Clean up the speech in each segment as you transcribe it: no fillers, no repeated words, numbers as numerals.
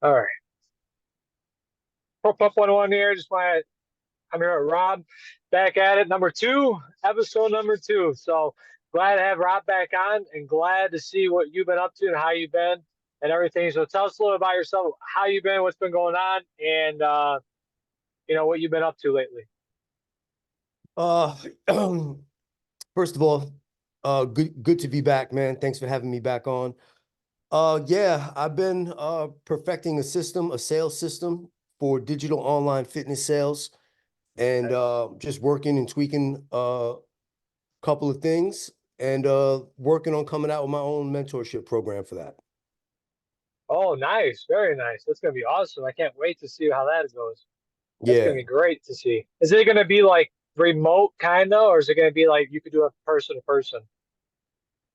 All right. Pop up 101 here. I'm here with Rob back at it. Number two, episode number two. So glad to have Rob back on and glad to see what you've been up to and how you've been and everything. So tell us a little about yourself, how you've been, what's been going on, and what you've been up to lately. Uh, First of all, good to be back, man. Thanks for having me back on. Yeah, I've been perfecting a sales system for digital online fitness sales, and Nice. just working and tweaking a couple of things, and working on coming out with my own mentorship program for that. Oh, nice. Very nice. That's gonna be awesome. I can't wait to see how that goes. That's gonna Yeah, be great to see. Is it gonna be like remote kind of, or is it gonna be like you could do it person to person?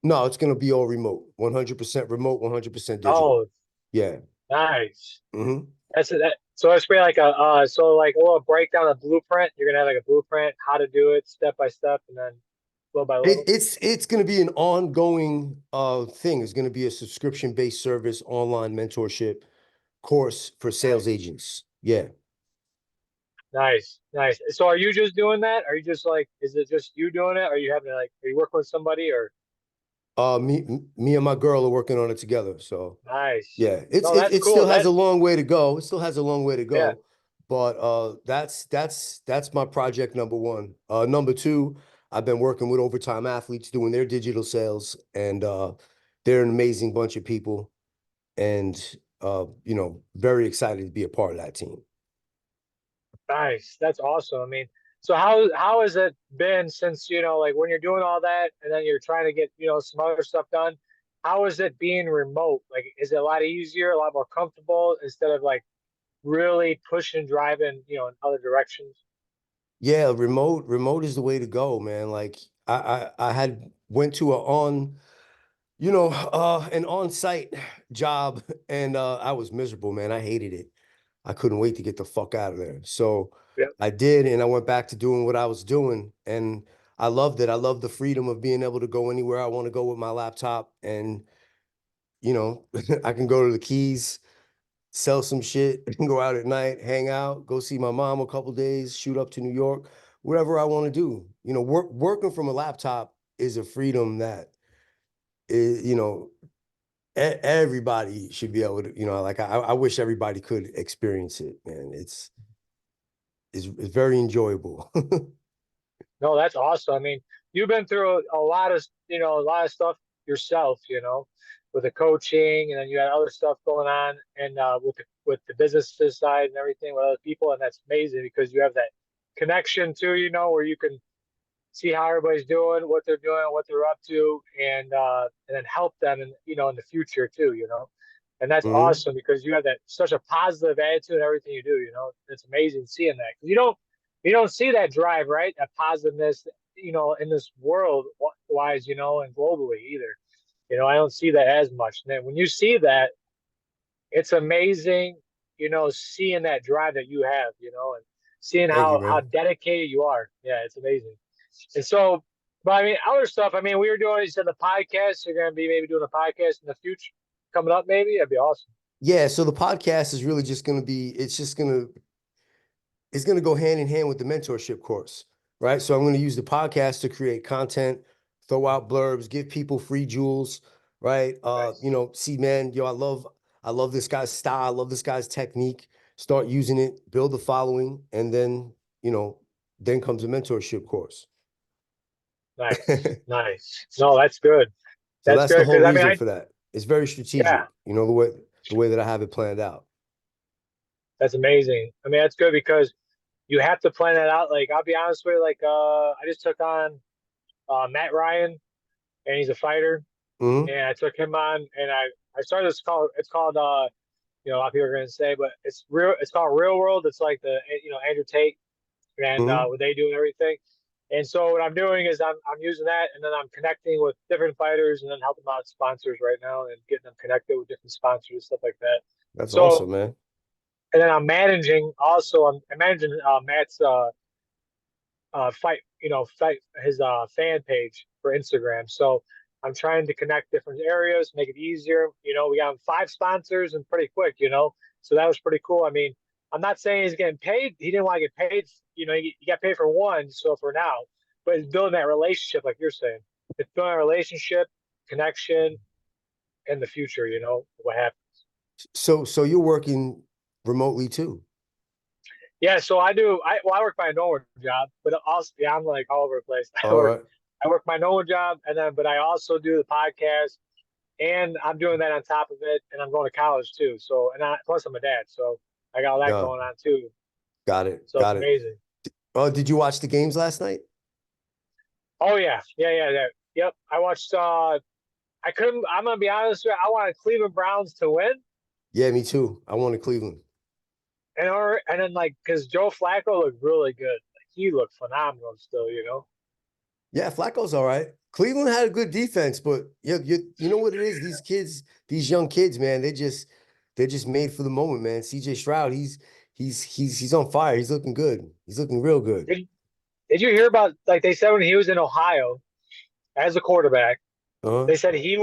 no, it's gonna be all remote, 100% remote, 100% digital. Oh, Yeah. nice. hmm That's that. So it's pretty like like a little breakdown of blueprint. You're gonna have like a blueprint, how to do it step by step, and then little by It, little. it's it's going to be an ongoing thing. It's going to be a subscription-based service, online mentorship course for sales Nice, agents. Yeah. nice, nice. So are you just doing that? Are you just like, is it just you doing it? Are you having are you working with somebody or? Me and my girl are working on it together. So Nice. yeah, it's No, it, that's it still cool. has a long way to go. It still has a long way to Yeah, go, but that's my project number one. Number two, I've been working with Overtime Athletes doing their digital sales, and they're an amazing bunch of people, and very excited to be a part of that team. nice. That's awesome. I mean, so how has it been since, like when you're doing all that and then you're trying to get, some other stuff done? How is it being remote? Like, is it a lot easier, a lot more comfortable instead of like really pushing, driving, in other directions? Yeah, remote is the way to go, man. Like I had went to an on-site job, and I was miserable, man. I hated it. I couldn't wait to get the fuck out of there. So Yep. I did, and I went back to doing what I was doing, and I loved it. I love the freedom of being able to go anywhere I want to go with my laptop, and you know, I can go to the Keys, sell some shit, go out at night, hang out, go see my mom a couple days, shoot up to New York, whatever I want to do. Working from a laptop is a freedom that is, everybody should be able to, like I wish everybody could experience it, man. It's very enjoyable. No, that's awesome. I mean, you've been through a lot of, a lot of stuff yourself, with the coaching, and then you had other stuff going on, and with the businesses side and everything with other people, and that's amazing because you have that connection too, where you can see how everybody's doing, what they're doing, what they're up to, and then help them in the future too, And that's hmm awesome because you have that such a positive attitude in everything you do, It's amazing seeing that. 'Cause you don't see that drive, right? That positiveness, in this world wise, and globally either. I don't see that as much. And then when you see that, it's amazing, seeing that drive that you have, and seeing Thank you, how man. dedicated you are. Yeah, it's amazing. And so, but I mean, other stuff. I mean, we were doing. You said the podcast. You're going to be maybe doing a podcast in the future coming up. Maybe that'd be awesome. Yeah, so the podcast is really just going to be, it's going to go hand in hand with the mentorship course, right? So I'm going to use the podcast to create content, throw out blurbs, give people free jewels, right? Nice, See, man, I love this guy's style, I love this guy's technique. Start using it, build the following, and then, you know, then comes a mentorship course. nice, nice. No, that's good. So That's that's the good whole because I mean, reason for that. It's very yeah, strategic, the way that I have it planned out. that's amazing. I mean, that's good because you have to plan it out. Like, I'll be honest with you. Like, I just took on Matt Ryan, and he's a fighter, hmm and I took him on, and I started this called. It's called a lot of people are going to say, but it's real. It's called Real World. It's like the Andrew Tate and hmm what they do and everything. And so what I'm doing is I'm using that, and then I'm connecting with different fighters, and then helping out sponsors right now, and getting them connected with different sponsors and stuff like that. That's So awesome, man. and then I'm managing also. I'm managing Matt's fight his fan page for Instagram. So I'm trying to connect different areas, make it easier. We got 5 sponsors and pretty quick. So that was pretty cool. I mean, I'm not saying he's getting paid. He didn't want to get paid. He got paid for one, so for now, but it's building that relationship, like you're saying. It's building a relationship, connection, in the future. What happens. So you're working remotely too. Yeah, so I do. I work my normal job, but also yeah, I'm like all over the place. I All work right. I work my normal job, and then but I also do the podcast, and I'm doing that on top of it, and I'm going to college too. So plus I'm a dad, so I got all that Yeah. going on too. Got it. So it's Got it. amazing. Oh, did you watch the games last night? Oh yeah, yeah, yeah, yeah. Yep. I watched. I couldn't. I'm gonna be honest with you. I wanted Cleveland Browns to win, Yeah, me too. I wanted Cleveland. and then like because Joe Flacco looked really good. Like, he looked phenomenal still. Yeah, Flacco's all right. Cleveland had a good defense, but you know what it is? These kids, these young kids, man, they're just made for the moment, man. CJ Stroud, he's on fire. He's looking good. He's looking real good. Did Did you hear about like they said when he was in Ohio as a quarterback? Uh-huh. They said he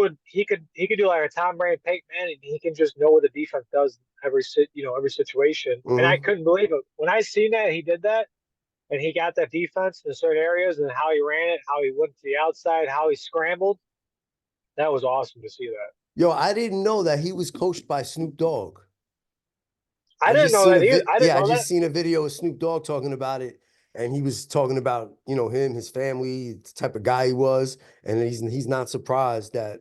could do like a Tom Brady, Peyton Manning. He can just know what the defense does every situation. And I Hmm. couldn't believe it when I seen that he did that and he got that defense in certain areas and how he ran it, how he went to the outside, how he scrambled. That was awesome to see that. Yo, I didn't know that he was coached by Snoop Dogg. I didn't know that. I didn't I know that. just seen a video of Snoop Dogg talking about it, and he was talking about, him, his family, the type of guy he was, and he's not surprised that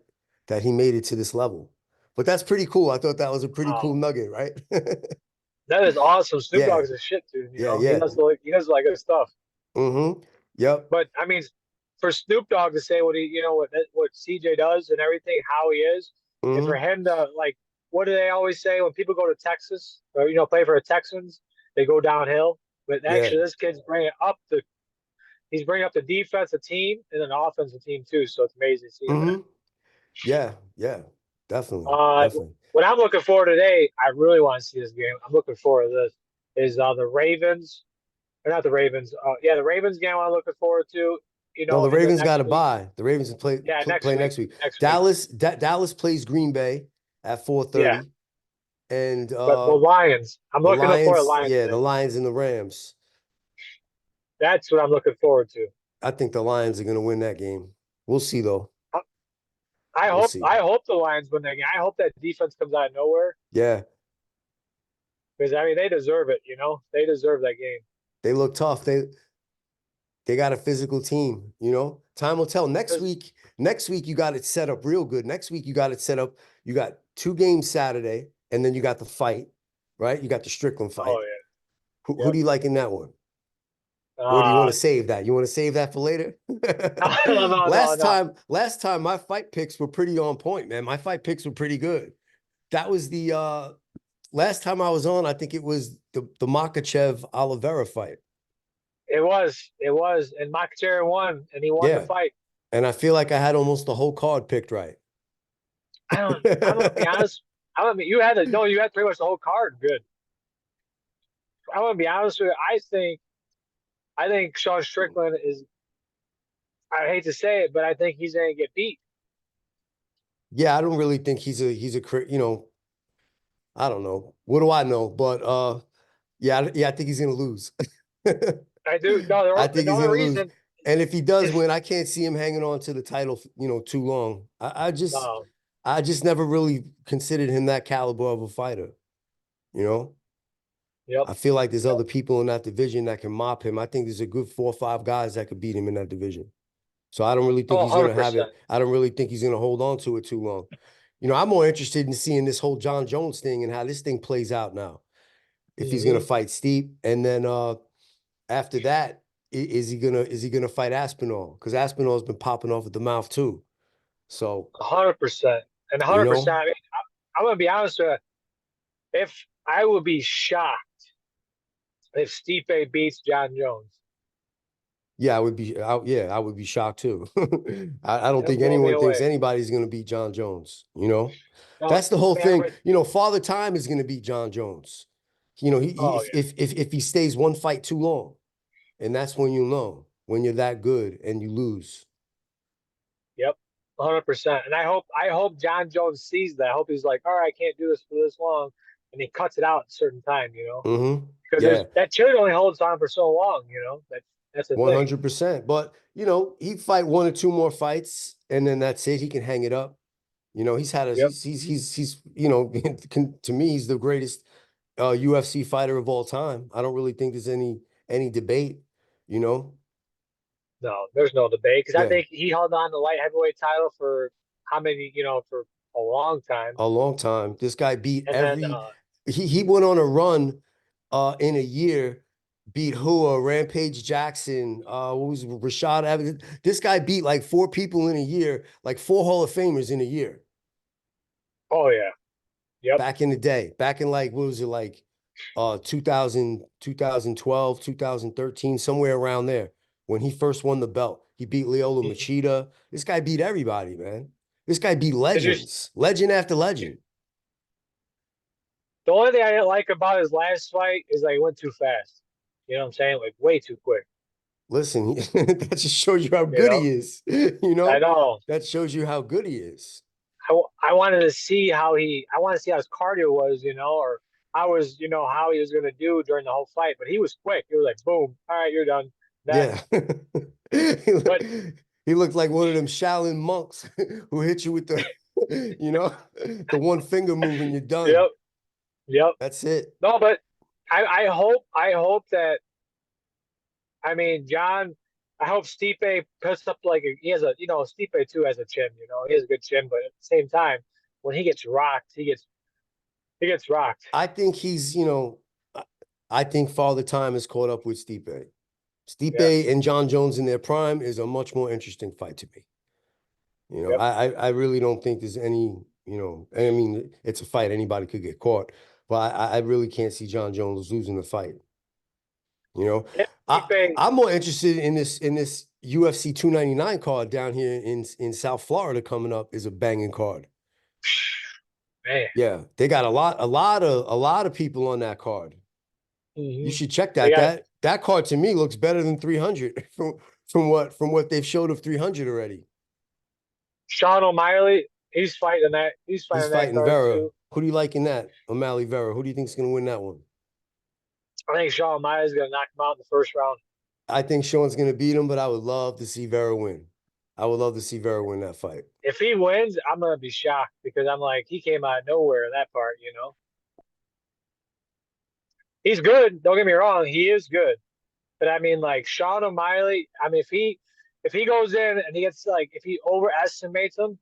he made it to this level. But that's pretty cool. I thought that was a pretty cool Oh, nugget, right? that is awesome. Snoop Yeah, Dogg is a shit dude. yeah, He yeah. does like good stuff. Mm-hmm. Yep. But I mean, for Snoop Dogg to say what CJ does and everything, how he is, and for Mm-hmm. him to like, what do they always say when people go to Texas or play for the Texans? They go downhill. But Yeah. actually, this kid's bringing up the defense, the team, and then the offensive team too. So it's amazing seeing that. Mm-hmm. Yeah, yeah. Definitely. Uh, Definitely. what I'm looking for today, I really want to see this game. I'm looking forward to this. Is the Ravens or not the Ravens? Yeah, the Ravens game I'm looking forward to. No, the In the Ravens got next to week. buy. The Ravens Yeah, next play week. next week. Next week. Dallas plays Green Bay at Yeah. 4:30. And But the Lions, I'm the looking up for a Lions, Lions yeah, the game. Lions and the Rams. That's what I'm looking forward to. I think the Lions are going to win that game. We'll see though. I I We'll hope see. I hope the Lions win that game. I hope that defense comes out of nowhere Yeah, because I mean they deserve it. They deserve that game. they look tough. They got a physical team. Time will tell. Next week you got it set up real good. Next week you got it set up. You got 2 games Saturday, and then you got the fight, right? You got the Strickland Oh fight. Who yeah. do you like in that one? Yep. Or do you want to save that? You want to save that for later? No, no, no, no. Last time my fight picks were pretty on point, man. My fight picks were pretty good. That was the last time I was on, I think it was the Makachev Oliveira fight. It was, and Makachary won, and he won the Yeah. fight. And I feel like I had almost the whole card picked right. I don't. I'm gonna be honest. I'm gonna be. You had the no. You had pretty much the whole card. Good. I'm gonna be honest with you. I think Sean Strickland is. I hate to say it, but I think he's gonna get beat. Yeah, I don't really think he's a I don't know. What do I know? But yeah, I think he's gonna lose. I do. No, I think the he's only gonna lose. reason And if he does is win, I can't see him hanging on to the title, too long. no. I just never really considered him that caliber of a fighter. You know, Yep. I feel like there's Yep. other people in that division that can mop him. I think there's a good 4 or 5 guys that could beat him in that division. So I don't really think Oh, he's gonna have 100%. it. I don't really think he's gonna hold on to it too long. I'm more interested in seeing this whole John Jones thing and how this thing plays out now. If he's gonna Mm-hmm. fight Steep, and then after that, is he gonna fight Aspinall? Because Aspinall's been popping off at the mouth too. So 100%. And you 100%. know, I mean, I'm gonna be honest with you. If I would be shocked if Stipe beats John Jones, yeah, I would be shocked too. I don't it'll think blow me anyone thinks away. anybody's gonna beat John Jones. No, That's the whole I mean, thing. Father Time is gonna beat John Jones. oh If he stays one fight too long, and that's when you know when you're that good and you lose. yeah. Yep. 100%. And I hope John Jones sees that. I hope he's like, all right, I can't do this for this long, and he cuts it out at a certain time, Mm-hmm. because there's Yeah, that chair only holds on for so long, that's the thing. 100%. But he fight one or two more fights, and then that's it. He can hang it up. He's had a Yep. he's to me he's the greatest UFC fighter of all time. I don't really think there's any debate. You know, No, there's no debate because I yeah, think he held on the light heavyweight title for how many, for a long time, a long time. This guy beat and then every. He went on a run, in a year. Beat who? Rampage Jackson. What was it, Rashad Evans? This guy beat like four people in a year, like four Hall of Famers in a year. oh yeah, yep, Back in the day, back in like what was it like 2000, 2012, 2013, somewhere around there when he first won the belt. He beat Leola mhm. Machida. This guy beat everybody, man. This guy beat Did you? legends, legend after legend. The only thing I didn't like about his last fight is like he went too fast. You know what I'm saying? Like way too quick. Listen, that just shows you how You good know? he is. I know. That shows you how good he is. I wanted to see I want to see how his cardio was, or how he was going to do during the whole fight. But he was quick. He was like, boom, all right, you're done. That, Yeah. He, look- but he looked like one of them Shaolin monks who hit you with you know, the one finger move and you're done. yep, yep. That's it. No, but I hope that, I mean, John, I hope Stipe puts up like he has Stipe too has a chin, he has a good chin, but at the same time, when he gets rocked, he gets rocked. I think I think Father Time has caught up with Stipe. Yeah, Stipe and John Jones in their prime is a much more interesting fight to me. yep. I really don't think there's any, I mean, it's a fight. Anybody could get caught, but I really can't see John Jones losing the fight. You know, Yeah, I Stipe, I'm more interested in this UFC 299 card down here in South Florida coming up is a banging card. man. Yeah, they got a lot of people on that card. You Hmm. should check They that. got That card to me looks better than 300 from what they've showed of 300 already. Sean O'Malley. He's He's fighting that fighting card Vera. too. Who do you like in that? O'Malley Vera. Who do you think is going to win that one? I think Sean O'Malley's gonna knock him out in the first round. I think Sean's going to beat him, but I would love to see Vera win. I would love to see Vera win that fight. If he wins, I'm gonna be shocked because I'm like, he came out of nowhere in that part. He's good. Don't get me wrong, he is good. But I mean, like Sean O'Malley. I mean, if he goes in and he gets like if he overestimates him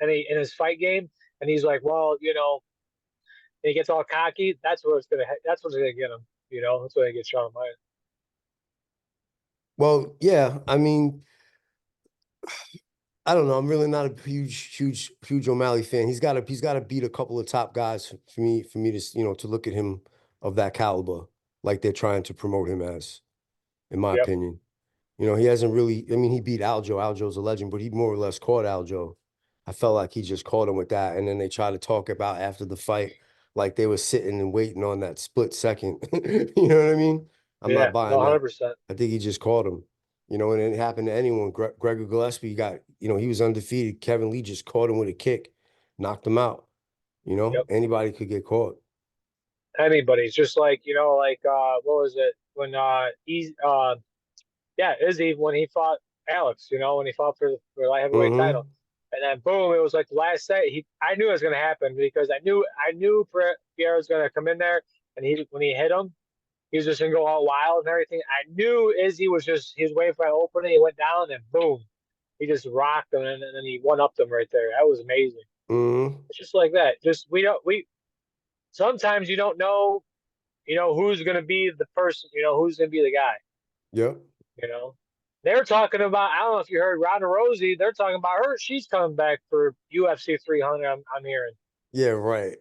and he in his fight game and he's like, well, and he gets all cocky, that's what's gonna get him. That's what gets Sean O'Malley. Well, yeah, I mean, I don't know. I'm really not a huge O'Malley fan. He's got to beat a couple of top guys for me to to look at him of that caliber, like they're trying to promote him as, in my Yep. opinion. He hasn't really. I mean, he beat Aljo. Aljo's a legend, but he more or less caught Aljo. I felt like he just caught him with that, and then they try to talk about after the fight, like they were sitting and waiting on that split second. You know what I mean? I'm Yeah. not No. buying that. 100%. I think he just caught him. And it happened to anyone. Gregor Gillespie he was undefeated. Kevin Lee just caught him with a kick, knocked him out. Yep. Anybody could get caught. Anybody's just like what was it when he's yeah, Izzy when he fought Alex, when he fought for the light heavyweight title, Hmm. and then boom, it was like the last set. I knew it was gonna happen because I knew Pierre was gonna come in there, and when he hit him, he was just gonna go all wild and everything. I knew Izzy he was waiting for an opening. He went down and boom, he just rocked him, and then he one upped him right there. That was amazing. Hmm. It's just like that. Just we sometimes you don't know, who's gonna be the person, who's gonna be the guy. Yep. You know, they're talking about. I don't know if you heard Ronda Rousey. They're talking about her. She's coming back for UFC 300. I'm hearing. Yeah, right.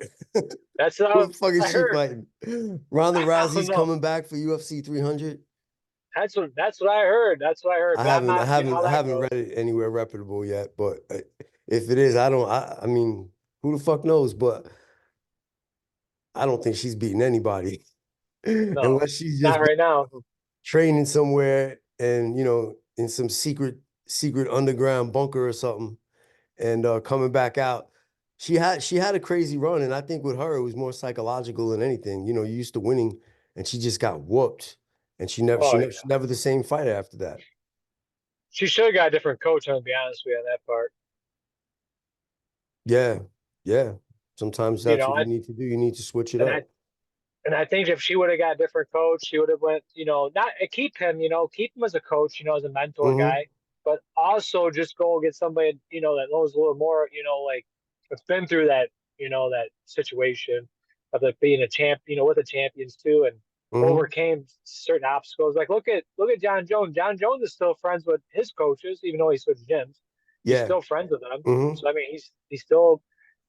That's Who what the fuck is I she heard. fighting? Ronda I don't Rousey's know. coming back for UFC 300. That's what I heard. That's what I heard. I But I'm haven't I not. How haven't I that haven't read goes. it anywhere reputable yet, but if it is, I don't I mean, who the fuck knows, but I don't think she's beating anybody No, unless she's not just right now. training somewhere and in some secret secret underground bunker or something, and coming back out. She had a crazy run, and I think with her it was more psychological than anything. You know, you used to winning, and she just got whooped, and Oh yeah, she's never the same fighter after that. she should have got a different coach. I'm gonna be honest with you on that part. Yeah, yeah. Sometimes You that's know, what you need to do. You need to switch it and up. I And I think if she would have got a different coach, she would have went, not keep him, keep him as a coach, as a mentor Hmm. guy, but also just go get somebody, that knows a little more, like that's been through that situation of like being a champ, with the champions too, and Hmm. overcame certain obstacles. Like look at John Jones. John Jones is still friends with his coaches, even though he switched gyms. He's Yeah. still friends with them. Hmm. So I mean, he's still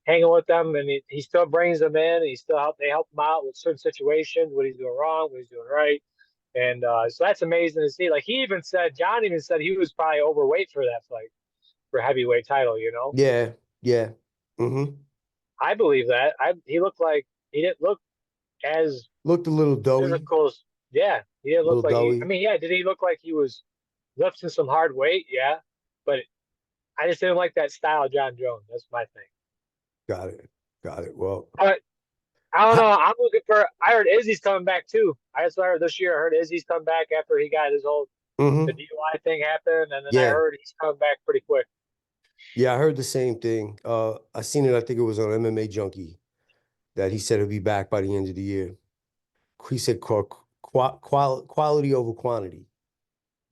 hanging with them, and he still brings them in. And they help him out with certain situations, what he's doing wrong, what he's doing right, and so that's amazing to see. Like John even said he was probably overweight for that fight for heavyweight title. Yeah. Yeah. Hmm. I believe that. He looked like he didn't look as Looked a little doughy, physical as yeah. He didn't a look little like he. I doughy. mean, yeah, did he look like he was lifting some hard weight? Yeah, but I just didn't like that style of John Jones. That's my thing. Got it. Got it. Well, But I don't ha know. I'm looking for. I heard Izzy's coming back too. I just heard this year. I heard Izzy's come back after he got his whole the hmm. DUI thing happened, and then I Yeah. heard he's coming back pretty quick. Yeah, I heard the same thing. I seen it, I think it was on MMA Junkie that he said he'll be back by the end of the year. He said quality over quantity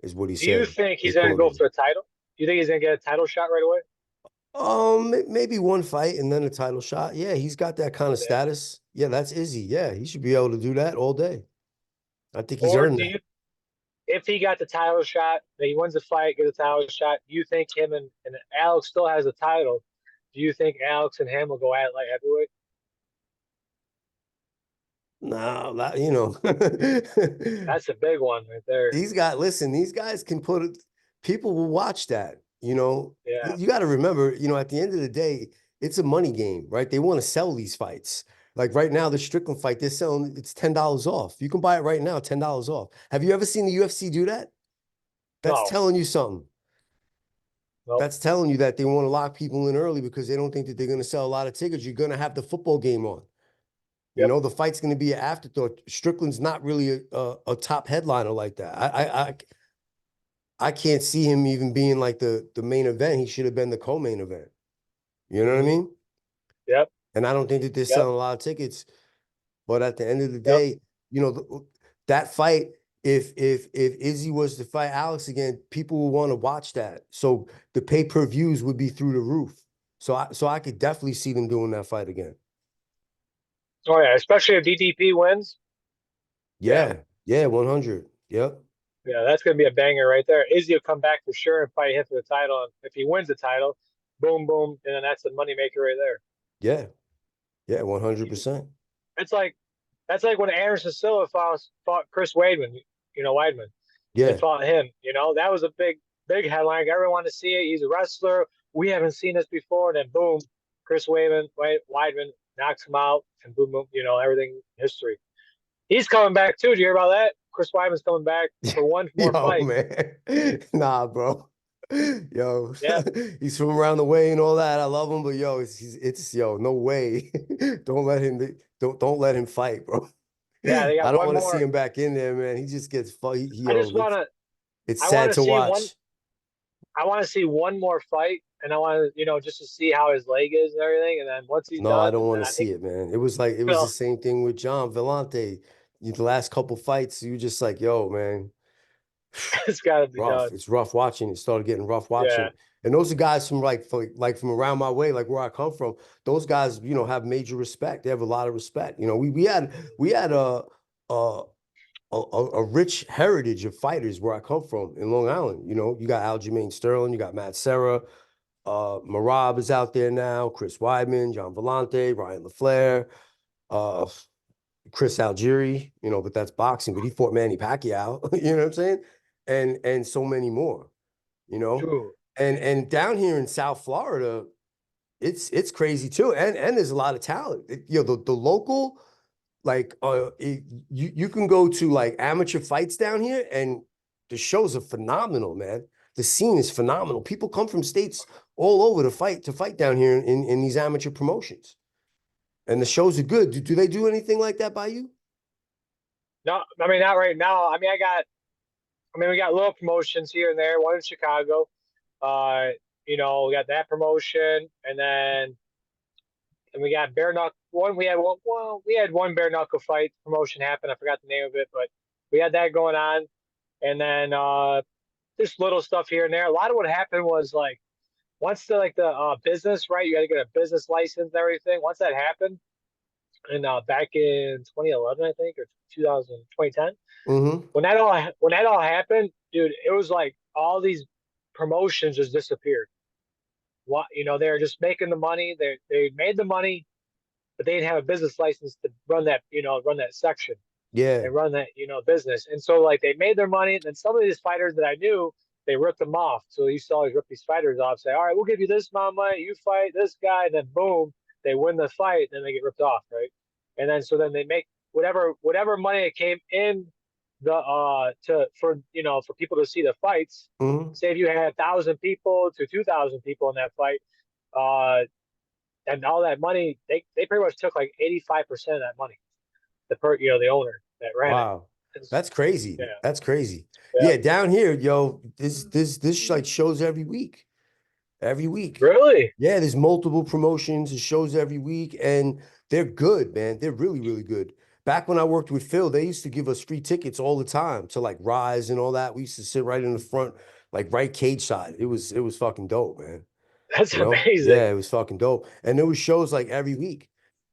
is what he Do you said. think They he's going to go quoted. for a title? Do you think he's going to get a title shot right away? Maybe one fight and then a title shot. Yeah, he's got that kind of Yeah. status. Yeah, that's Izzy. Yeah, he should be able to do that all day. I think he's Or earned do that. you, if he got the title shot, that he wins the fight, gets a title shot, do you think him and Alex still has a title? Do you think Alex and him will go at it like heavyweight? No, That's a big one right there. listen, these guys can put it, people will watch that, Yeah. You got to remember, at the end of the day, it's a money game, right? They want to sell these fights. Like right now, the Strickland fight, they're selling it's $10 off. You can buy it right now, $10 off. Have you ever seen the UFC do that? That's No. telling you something. No. That's telling you that they want to lock people in early because they don't think that they're going to sell a lot of tickets. You're going to have the football game on. Yep. The fight's going to be an afterthought. Strickland's not really a top headliner like that. I can't see him even being like the main event. He should have been the co-main event. You know what I Hmm. mean? Yep. And I don't think that they're Yep. selling a lot of tickets. But at the end of the Yep. day, that fight, if Izzy was to fight Alex again, people will want to watch that. So the pay-per-views would be through the roof. So I could definitely see them doing that fight again. Oh yeah, especially if DDP wins. Yeah. Yeah. Yeah, 100. Yep. Yeah, that's gonna be a banger right there. Izzy will come back for sure and fight him for the title. And if he wins the title, boom, boom, and then that's the moneymaker right there. Yeah. Yeah, 100%. It's like that's like when Anderson Silva fought Chris Weidman, Weidman, and Yeah. fought him. That was a big headline. Everyone wanted to see it. He's a wrestler. We haven't seen this before. And then boom, Chris Weidman knocks him out, and boom, boom, everything history. He's coming back too. Did you hear about that? Chris Weidman's coming back for one more Yo, fight. man. Nah, bro. Yo, Yeah, he's from around the way and all that. I love him, but yo, yo, no way. Don't let him fight, bro. yeah. They I got don't one want to see more. him back in there, man. He just gets fight. I just Yo, wanna. it's I want sad to to see one. watch. I want to see one more fight, and I want to, just to see how his leg is and everything. And then once he's No, I done, don't want then to I think, see it, man. It you was the know, same thing with John Vellante. The last couple fights, you just like, yo, man. it's got to be Rough. done. It's rough watching. It started getting rough Yeah. watching. And those are guys from from around my way, like where I come from. Those guys, have major respect. They have a lot of respect. We had a a rich heritage of fighters where I come from in Long Island. You got Aljamain Sterling, you got Matt Serra, Marab is out there now, Chris Weidman, John Vellante, Ryan LaFleur, uh, Chris Algieri, but that's boxing, but he fought Manny Pacquiao, you know what I'm saying? And so many more, you know. Dude. And down here in South Florida, it's crazy too. And there's a lot of talent. The local, you can go to like amateur fights down here and the shows are phenomenal, man. the scene is phenomenal. People come from states all over to fight down here in these amateur promotions. And the shows are good. Do they do anything like that by you? No, I mean not right now. We got little promotions here and there. One in Chicago. Uh, we got that promotion, and we got bare knuckle. We had one bare knuckle fight promotion happen. I forgot the name of it, but we had that going on, and then just little stuff here and there. A lot of what happened was like once the business, right? You got to get a business license and everything. Once that happened, and back in 2011, I think, or 2010, Mm-hmm. when that all happened, dude, it was like all these promotions just disappeared. What they were just making the money. They made the money, but they didn't have a business license to run that section Yeah. and run that business. And so like they made their money, and then some of these fighters that I knew, they ripped them off. So they used to always rip these fighters off, say, all right, we'll give you this amount of money, you fight this guy, and then boom, they win the fight, and then they get ripped off, right? And then so then they make whatever money that came in the to for people to see the fights. Mm-hmm. Say if you had 1,000 people to 2,000 people in that fight, uh, and all that money, they pretty much took like 85% of that money. The owner that ran it. Wow. It's, That's crazy. yeah, That's crazy. yeah. Yeah, down here, yo, this like shows every week. Every week. Really? Yeah, there's multiple promotions and shows every week, and they're good, man. They're really, really good. Back when I worked with Phil, they used to give us free tickets all the time to like Rise and all that. We used to sit right in the front, like right cage side. It was fucking dope, man. That's You know? amazing. Yeah, it was fucking dope. And there was shows like every week.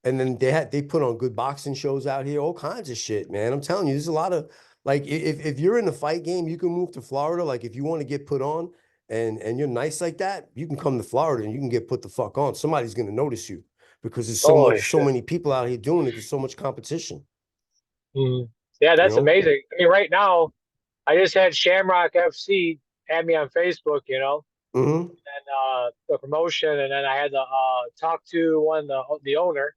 And then they put on good boxing shows out here, all kinds of shit, man. I'm telling you, there's a lot of like if you're in the fight game, you can move to Florida. Like if you want to get put on and you're nice like that, you can come to Florida and you can get put the fuck on. Somebody's gonna notice you because there's Holy so shit. many people out here doing it. There's so much competition, Mhm. Yeah, you that's know? amazing. I mean, right now, I just had Shamrock FC add me on Facebook, Hmm. and the promotion, and then I had to talk to the owner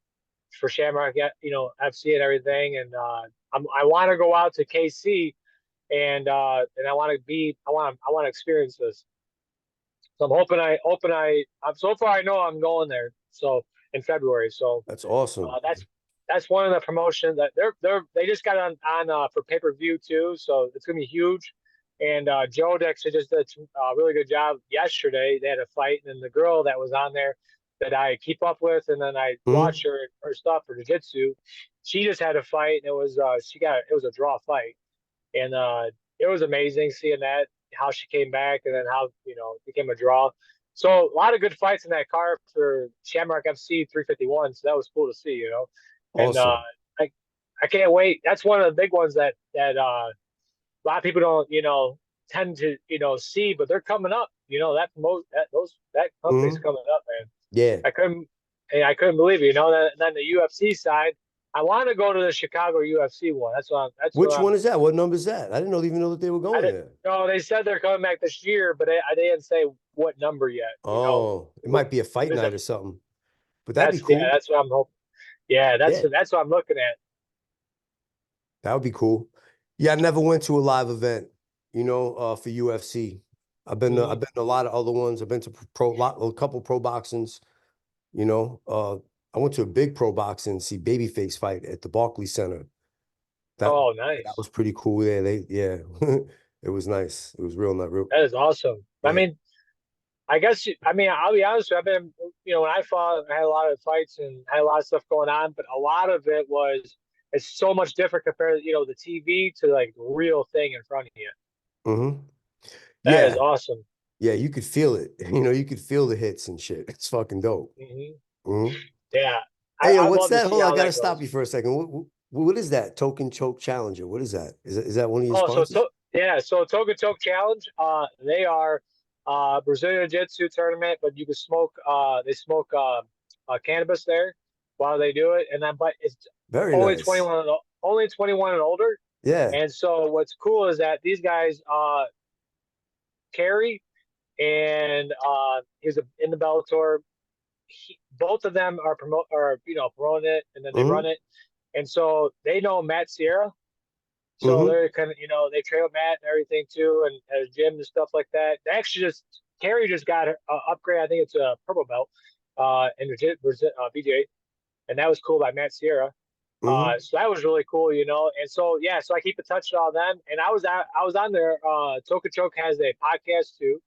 for Shamrock, FC and everything, and I want to go out to KC, and I want to experience this. So I'm hoping so far I know I'm going there. So in February. So That's awesome. that's one of the promotions that they just got on for pay-per-view too. So it's gonna be huge. And Joe actually just did a really good job yesterday. They had a fight, and then the girl that was on there that I keep up with, and then I watch Hmm. her stuff for jiu-jitsu. She just had a fight, and it was a draw fight, and it was amazing seeing that how she came back and then how it became a draw. So a lot of good fights in that card for Shamrock FC 351. So that was cool to see, and Awesome. I I can't wait. That's one of the big ones that a lot of people don't tend to see, but they're coming up. That company's Hmm. coming up, man. Yeah. I couldn't I couldn't believe it. And then the UFC side, I want to go to the Chicago UFC one. That's what Which I'm one is that? What number is that? I didn't even know that they were I going didn't. there. No, they said they're coming back this year, but they didn't say what number yet. Oh, it might be a fight Is that, night or something, but that'd be yeah, cool. that's what I'm hoping. Yeah, Yeah, that's what I'm looking at. that would be cool. Yeah, I never went to a live event, for UFC. I've Hmm. been to a lot of other ones. I've been to a couple pro boxings, you know. I went to a big pro boxing, see Babyface fight at the Barclays Center. That Oh, that nice. was pretty cool. Yeah, yeah. It was nice. It was real, not real. That is awesome. I Yeah. mean, I'll be honest with you. I've been, when I fought, I had a lot of fights and had a lot of stuff going on, but a lot of it's so much different compared to, the TV to like the real thing in front of you. Hmm. That is Yeah. awesome. Yeah, you could feel it. You could feel the hits and shit. It's fucking dope. Hmm. Hmm. Yeah. Hey, yo, I'd what's love to that? see Hold on, I how gotta that stop goes. you for a second. What is that? Token Choke Challenger. What is that? Is that one of your Oh, sponsors? yeah, so Toga Toke Challenge, they are Brazilian Jiu-Jitsu tournament, but you can smoke they smoke cannabis there while they do it, and then but it's Very only nice. 21 only 21 and older. Yeah. And so what's cool is that these guys carry and he's in the Bellator. Both of them are promoting it, and then they run Hmm. it, and so they know Matt Sierra. So Mm-hmm. they're kind of, they train with Matt and everything too, and at a gym and stuff like that. They actually just Carrie just got an upgrade. I think it's a purple belt, in BJ, and that was cool by Matt Sierra. Mm-hmm. So that was really cool. And so yeah, so I keep in touch with all them, and I was on there. Toka Choke has a podcast too,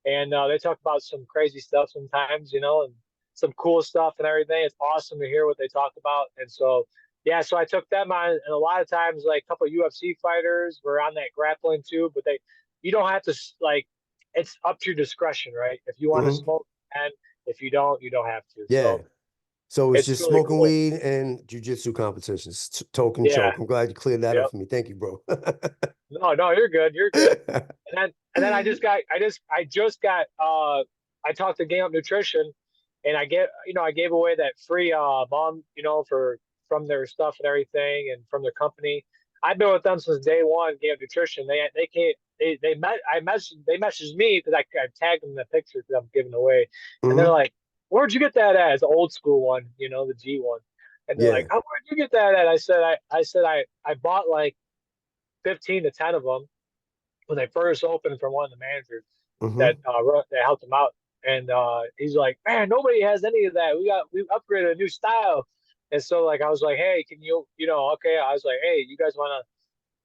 and they talk about some crazy stuff sometimes, and some cool stuff and everything. It's awesome to hear what they talk about, and so yeah, so I took them on, and a lot of times like a couple of UFC fighters were on that grappling too, but you don't have to like, it's up to your discretion, right? If you want to Mm-hmm. smoke, and if you don't have to. Yeah. So So it's it's just really smoking cool. weed and jujitsu competitions, token Yeah. choke. I'm glad you cleared that up Yep. for me. Thank you, bro. No, no, you're good. You're good. And then I talked to Game Up Nutrition, and I gave away that free bomb, for from their stuff and everything, and from their company. I've been with them since day one. Game Up Nutrition. They can't they messaged me because I tagged them in the picture that I'm giving away, and they're Hmm. like, "Where'd you get that at?" It's the old school one, the G one, and they're like, Yeah. "Oh, where'd you get that at?" I bought like 15 to 10 of them when they first opened from one of the managers Hmm. that helped him out. And he's like, man, nobody has any of that. We upgraded a new style. And so like I was like, hey, can okay. I was like, hey, you guys want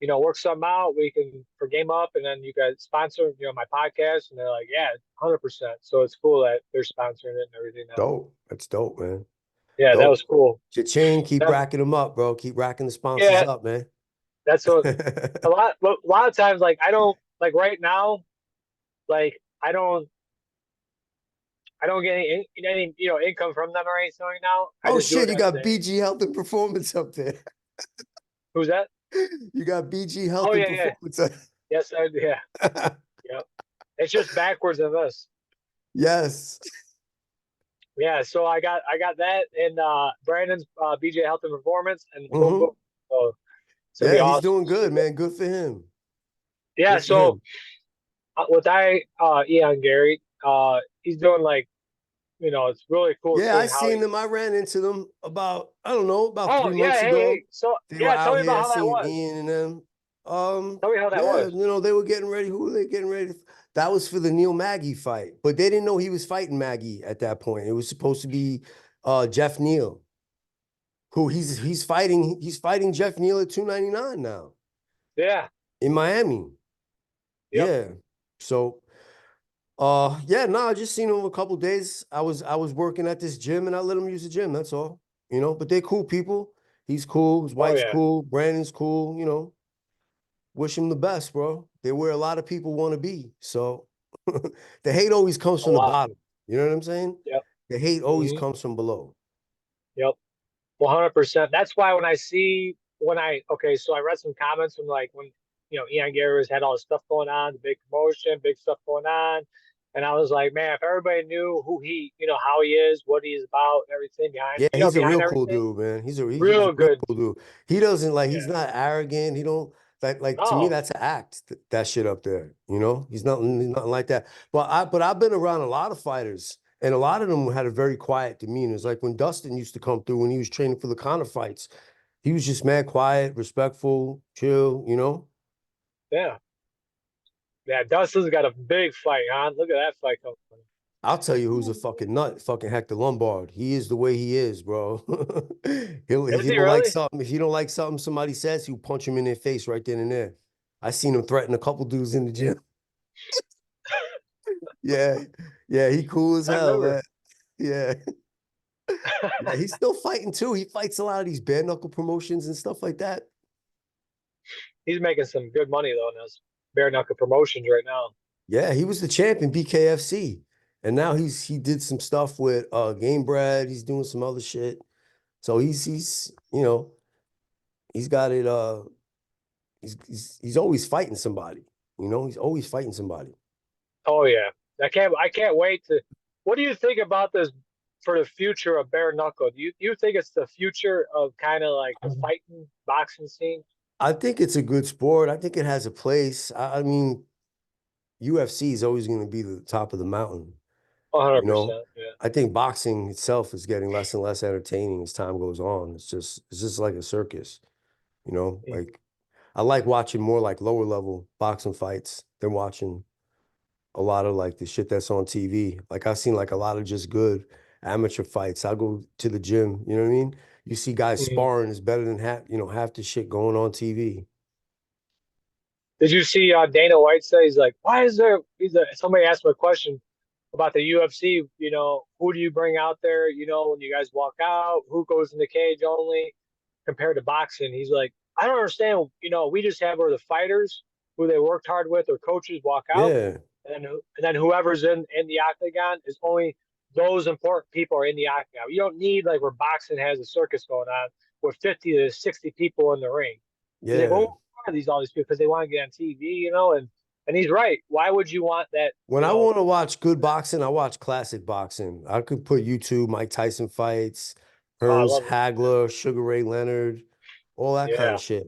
to work something out? We can for Game Up, and then you guys sponsor my podcast. And they're like, yeah, 100%. So it's cool that they're sponsoring it and everything now. Dope. That's dope, man. Yeah, that was Dope. cool. Cha-ching, keep That, racking them up, bro. Keep racking the sponsors yeah, up, man. that's what a lot of times like I don't like right now like I don't get any income from them or anything right now. I Oh just do shit, it you as got a BG Health and Performance up there. who's that? You got BG Health Oh and yeah, yeah. Performance up. Yes, yeah. Yeah. It's just backwards of this. Yes. Yeah, so I got that and Brandon's BJ Health and Performance, and boom boom. Hmm. So it's gonna be Yeah, he's awesome. doing good, man. Good for him. Yeah, Good for so him. with Ian Gary, he's doing like, it's really cool Yeah, I seeing how seen he them. I ran into them about, I don't know, about Oh, three yeah, months hey, ago. hey. So They were yeah, tell out me here. about I how that seen was. Ian and them. Tell me how that Yeah, was. they were getting ready. Who were they getting ready? That was for the Neil Magny fight, but they didn't know he was fighting Maggie at that point. It was supposed to be Jeff Neal, who he's fighting Jeff Neal at 299 now Yeah. in Miami. Yep. Yeah. So yeah, no, I just seen him a couple days. I was working at this gym and I let him use the gym. That's all. But they're cool people. He's cool. His Oh wife's yeah. cool. Brandon's cool. Wish him the best, bro. They're where a lot of people want to be. So the hate always comes A from the lot. bottom. You know what I'm saying? Yep. The hate always Hmm. comes from below. Yep. 100%. That's why okay, so I read some comments from like when Ian Gary had all this stuff going on, the big promotion, big stuff going on, and I was like, man, if everybody knew who how he is, what he is about, everything Yeah, he's a behind real cool everything, dude, man. He's a real real good. cool dude. He doesn't like Yeah. he's not arrogant. He don't like to me No. that's an act that shit up there. He's nothing like that. But I've been around a lot of fighters and a lot of them had a very quiet demeanor. It's like when Dustin used to come through when he was training for the Connor fights. He was just mad quiet, respectful, chill. Yeah. Yeah. Dustin's got a big fight, huh? Look at that fight coming. I'll tell you who's a fucking nut, fucking Hector Lombard. He is the way he is, bro. If Is you he don't like really? something, somebody says, he'll punch him in their face right then and there. I seen him threaten a couple dudes in the gym. Yeah, yeah, he cool as I hell, man. remember. Yeah, yeah, he's still fighting too. He fights a lot of these bare knuckle promotions and stuff like that. He's making some good money though in those bare knuckle promotions right now. Yeah, he was the champion BKFC, and now he did some stuff with Game Bread. He's doing some other shit. So he's got it. He's always fighting somebody. He's always fighting somebody. Oh yeah, I can't wait to. What do you think about this for the future of bare knuckle? Do you think it's the future of kind of like the fighting boxing scene? I think it's a good sport. I think it has a place. I mean, UFC is always going to be the top of the mountain. You know, 100%. Yeah. I think boxing itself is getting less and less entertaining as time goes on. It's just like a circus. Mm. Like I like watching more like lower level boxing fights than watching a lot of like the shit that's on TV. Like I've seen like a lot of just good amateur fights. I go to the gym, you know what I mean? You see guys Mhm. sparring is better than half the shit going on TV. Did you see Dana White say he's like, why is there? Somebody asked him a question about the UFC. Who do you bring out there? When you guys walk out, who goes in the cage only compared to boxing? He's like, I don't understand. We just have where the fighters who they worked hard with or coaches walk out, Yeah. and then whoever's in the octagon is only those important people are in the octagon. You don't need like where boxing has a circus going on with 50 to 60 people in the ring. He's like, well, Yeah. why are these all these people? Because they want to get on TV, and he's right. Why would you want that? When I want to watch good boxing, I watch classic boxing. I could put YouTube, Mike Tyson fights, Oh, I Ernst love it. Hagler, Sugar Ray Leonard, all that kind of Yeah. shit.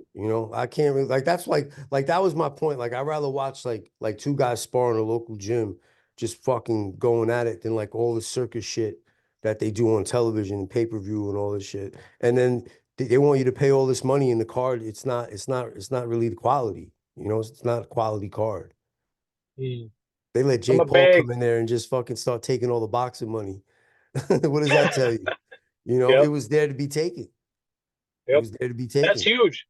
I can't really like that's like that was my point. Like I'd rather watch like two guys spar in a local gym, just fucking going at it than like all the circus shit that they do on television and pay-per-view and all this shit. And then they want you to pay all this money in the card. It's not really the quality. It's not a quality card. Mm. They let I'm a Jake Paul big. come in there and just fucking start taking all the boxing money. What does that tell you? It Yep. was there to be taken. It Yep. was there to be That's taken. huge.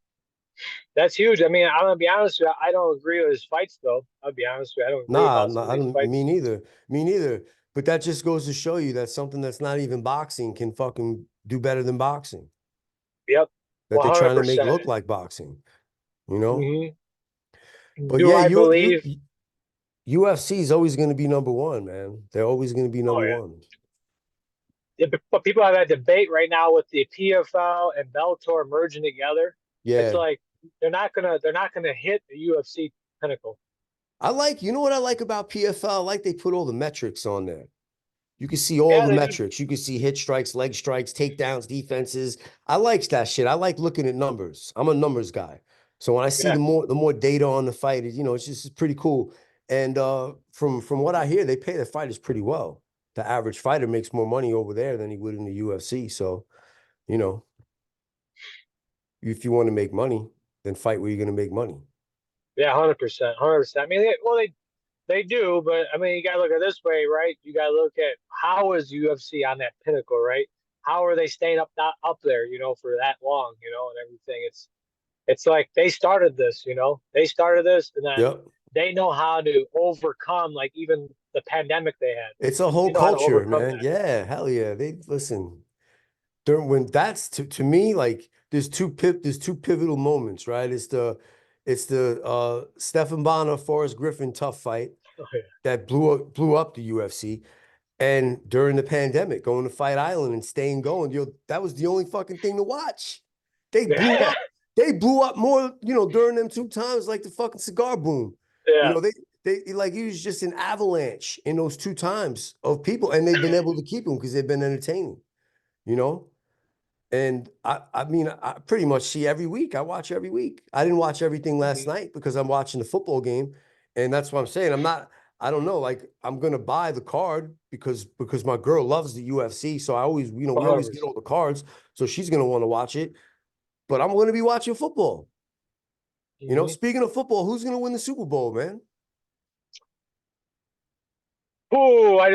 That's huge. I mean, I'm gonna be honest with you. I don't agree with his fights, though. I'll be honest with you. I don't agree Nah, about some nah, of I these don't. Me fights. neither. Me neither. But that just goes to show you that something that's not even boxing can fucking do better than boxing. Yep. That they're trying to make 100%. look like boxing. You know. hmm But Do yeah, I believe? UFC is always going to be number one, man. They're always going to be Oh number yeah. one. Yeah, but people have that debate right now with the PFL and Bellator merging together. It's Yeah, like they're not gonna hit the UFC pinnacle. you know what I like about PFL? I like they put all the metrics on there. You can see all Yeah, the they do. metrics. You can see hit strikes, leg strikes, takedowns, defenses. I like that shit. I like looking at numbers. I'm a numbers guy. So when I see Yeah. the more data on the fight, it's just pretty cool. And from what I hear, they pay the fighters pretty well. The average fighter makes more money over there than he would in the UFC. So, you know, if you want to make money, then fight where you're going to make money. Yeah, 100%, 100%. I mean, they do, but I mean, you gotta look at it this way, right? You gotta look at how is UFC on that pinnacle, right? How are they staying up there, for that long, and everything? It's like they started this, they started this, and then Yep. they know how to overcome, like even the pandemic they had. It's a whole They know how to culture, overcome man. that. Yeah, hell yeah. They listen. When that's to me like there's two pivotal moments, right? It's the Stephan Bonner Forrest Griffin tough fight Oh, yeah. that blew up the UFC, and during the pandemic going to Fight Island and staying going, that was the only fucking thing to watch. They blew Yeah, up. They blew up more, during them two times like the fucking cigar boom. You yeah, know, they like it was just an avalanche in those two times of people, and they've been able to keep them because they've been entertaining, you know? And I mean, I pretty much see every week. I watch every week. I didn't watch everything last Mhm. night because I'm watching the football game. And that's what I'm saying. I don't know, like I'm gonna buy the card because my girl loves the UFC. So I always, we always get 100%. all the cards. So she's gonna want to watch it. But I'm gonna be watching football. hmm Speaking of football, who's gonna win the Super Bowl, man? Ooh, I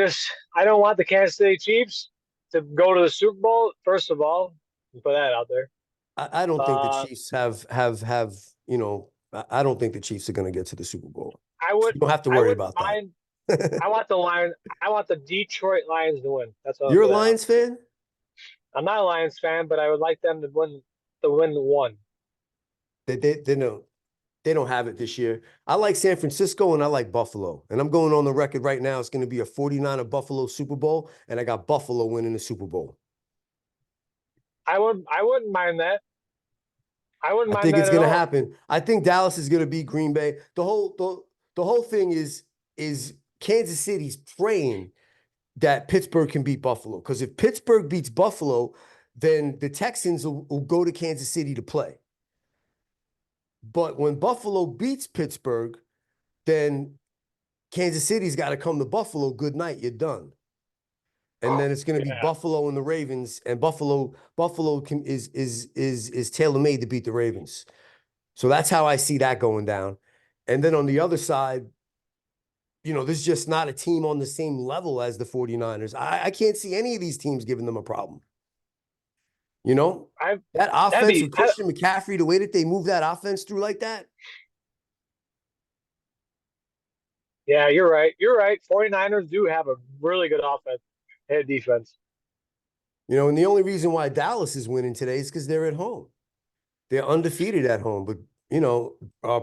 don't want the Kansas City Chiefs to go to the Super Bowl. First of all, put that out there. I don't think the Uh, Chiefs have, I don't think the Chiefs are gonna get to the Super Bowl. I would You don't have to I worry wouldn't about that. mind. I want the Lion. I want the Detroit Lions to win. That's what I'll You're a put that out Lions there. fan? I'm not a Lions fan, but I would like them to win one. They don't have it this year. I like San Francisco and I like Buffalo. And I'm going on the record right now. It's going to be a 49er Buffalo Super Bowl, and I got Buffalo winning the Super Bowl. I wouldn't mind that. I wouldn't I mind think that it's at going to all. happen. I think Dallas is going to beat Green Bay. The whole thing is Kansas City's praying that Pittsburgh can beat Buffalo. Because if Pittsburgh beats Buffalo, then the Texans will go to Kansas City to play. But when Buffalo beats Pittsburgh, then Kansas City's got to come to Buffalo. Good night, you're done. And then it's going to be Yeah. Buffalo and the Ravens, and Buffalo is tailor made to beat the Ravens. So that's how I see that going down. And then on the other side, there's just not a team on the same level as the 49ers. I can't see any of these teams giving them a problem. You know, I that that'd offense be with Christian McCaffrey, the way that they move that offense through like that, yeah, you're right. You're right. 49ers do have a really good offense and defense. and the only reason why Dallas is winning today is because they're at home. They're undefeated at home, but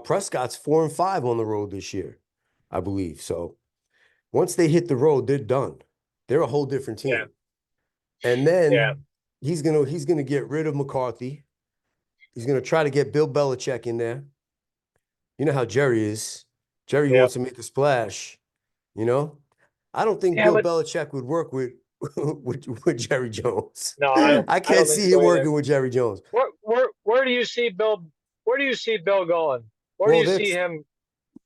Prescott's 4-5 on the road this year, I believe. So once they hit the road, they're done. They're a whole different Yeah, team. And yeah, then he's gonna get rid of McCarthy. He's gonna try to get Bill Belichick in there. You know how Jerry is. Jerry yeah, wants to make a splash. You know, I don't think yeah. Bill But Belichick would work with with Jerry Jones. no, I I can't don't think see him so either. working with Jerry Jones. Where do you see Bill? Where do you see Bill going? Where do Well, you see that's him?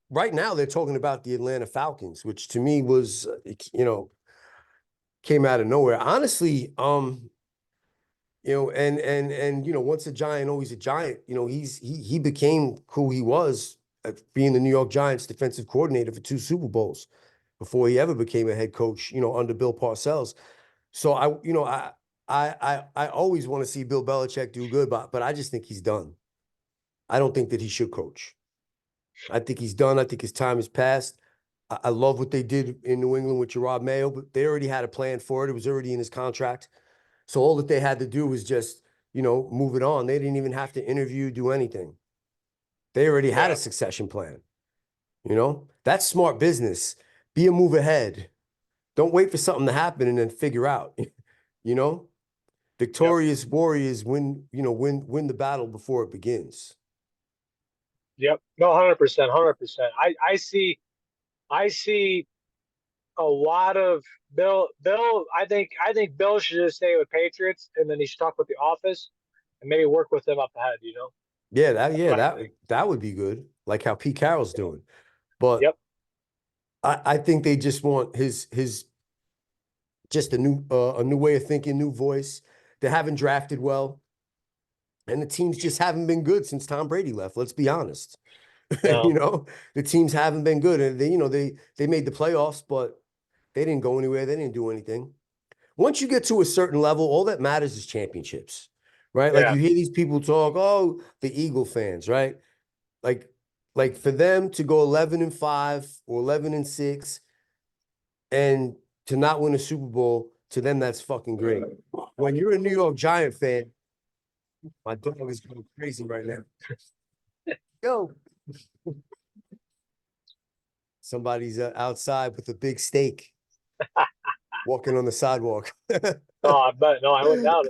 right now they're talking about the Atlanta Falcons, which to me was, came out of nowhere. Honestly, once a giant, always a giant. He became who he was at being the New York Giants defensive coordinator for 2 Super Bowls before he ever became a head coach, under Bill Parcells. So I always want to see Bill Belichick do good, but I just think he's done. I don't think that he should coach. I think he's done. I think his time has passed. I love what they did in New England with Gerard Mayo, but they already had a plan for it. It was already in his contract. So all that they had to do was just, move it on. They didn't even have to interview, do anything. They already had a Yeah, succession plan. That's smart business. Be a move ahead. Don't wait for something to happen and then figure out. you know, yep, Victorious warriors win the battle before it begins. yep. No, 100%, 100%. I see a lot of Bill. I think Bill should just stay with Patriots, and then he should talk with the office, and maybe work with them up ahead. Yeah, that That's yeah, what I that think. that would be good. Like how Pete Carroll's doing. But Yep. I think they just want his just a new way of thinking, new voice. They haven't drafted well, and the teams just haven't been good since Tom Brady left. Let's be honest. you No. know, the teams haven't been good, and they made the playoffs, but they didn't go anywhere. They didn't do anything. Once you get to a certain level, all that matters is championships, right? Like Yeah. you hear these people talk, oh, the Eagle fans, right? Like, like for them to go 11-5 or 11-6 and to not win a Super Bowl, to them that's fucking great. When you're a New York Giant fan, my dog is going crazy right now. Yo, somebody's outside with a big steak walking on the sidewalk. No, I bet. No, I wouldn't doubt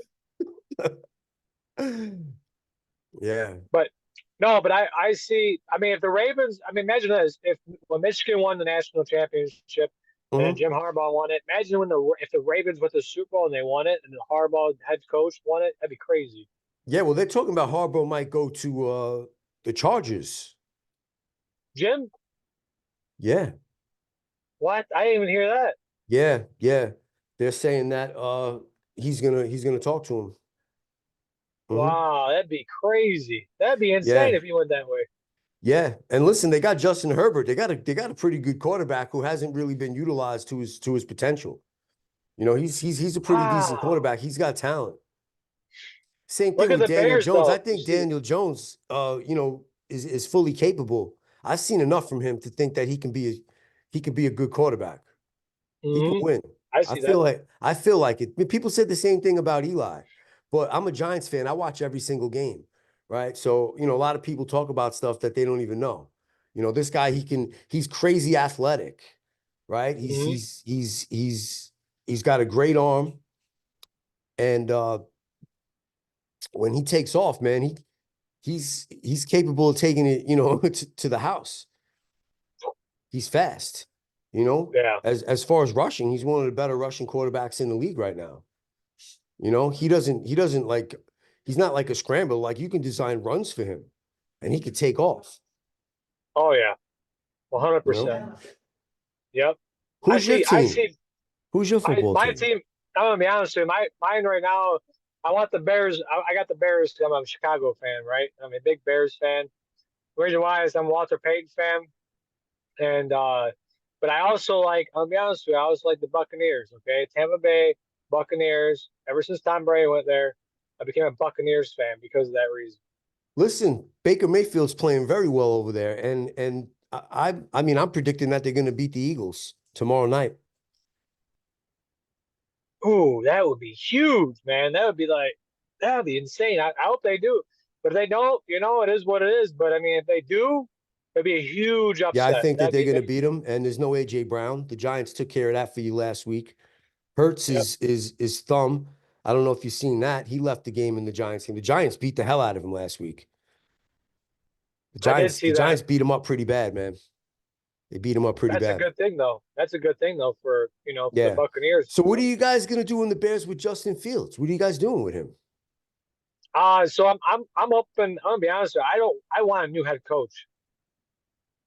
it. Yeah. But no, but I see. I mean, if the Ravens, I mean, imagine this: if when Michigan won the national championship and Mhm. Jim Harbaugh won it, imagine when the if the Ravens went to the Super Bowl and they won it, and the Harbaugh head coach won it, that'd be crazy. Yeah, well, they're talking about Harbaugh might go to the Chargers. Jim, Yeah. what? I didn't even hear that. Yeah, yeah. They're saying that he's gonna talk to him. Hmm. Wow, that'd be crazy. That'd be insane Yeah. if he went that way. Yeah. And listen, they got Justin Herbert. They got a pretty good quarterback who hasn't really been utilized to his potential. He's a pretty decent Wow. quarterback. He's got talent. Same Look thing at with the Daniel Bears, Jones. I though. You think see, Daniel Jones is fully capable. I've seen enough from him to think that he can be a good quarterback. He can hmm win. I I see that. feel like I feel like it. I mean, people said the same thing about Eli, but I'm a Giants fan. I watch every single game, right? So, a lot of people talk about stuff that they don't even know. This guy, he's crazy athletic, right? He's hmm he's he's he's he's got a great arm. And when he takes off, man, he's capable of taking it, to the house. He's fast, you know. Yeah. As far as rushing, he's one of the better rushing quarterbacks in the league right now. He doesn't like he's not like a scrambler. Like you can design runs for him and he could take off, Oh yeah. 100%. you know. Yep. I Who's your see. I team? see. Who's your My football my team? team. I'm gonna be honest with you. Mine right now. I want the Bears. I got the Bears. 'Cause I'm a Chicago fan, right? I'm a big Bears fan. reason why is I'm a Walter Payton fan, and but I also like. I'll be honest with you, I also like the Buccaneers. Okay, Tampa Bay Buccaneers. Ever since Tom Brady went there, I became a Buccaneers fan because of that reason. Listen, Baker Mayfield's playing very well over there, and I mean I'm predicting that they're going to beat the Eagles tomorrow night. Ooh, that would be huge, man. That would be insane. I hope they do. But if they don't, it is what it is. But I mean, if they do, it'd be a huge Yeah, I upset. think that That'd they're be going to amazing. beat them, and there's no AJ Brown. The Giants took care of that for you last week. Hurts Yep. is thumb. I don't know if you've seen that. He left the game in the Giants game. The Giants beat the hell out of him last week. The I did Giants, see the that. Giants beat him up pretty bad, man. They beat him up pretty That's a bad. good thing though. That's a good thing though for, for the Yeah. Buccaneers. So what are you guys gonna do in the Bears with Justin Fields? What are you guys doing with him? So I'm open. I'm gonna be honest with you. I want a new head coach.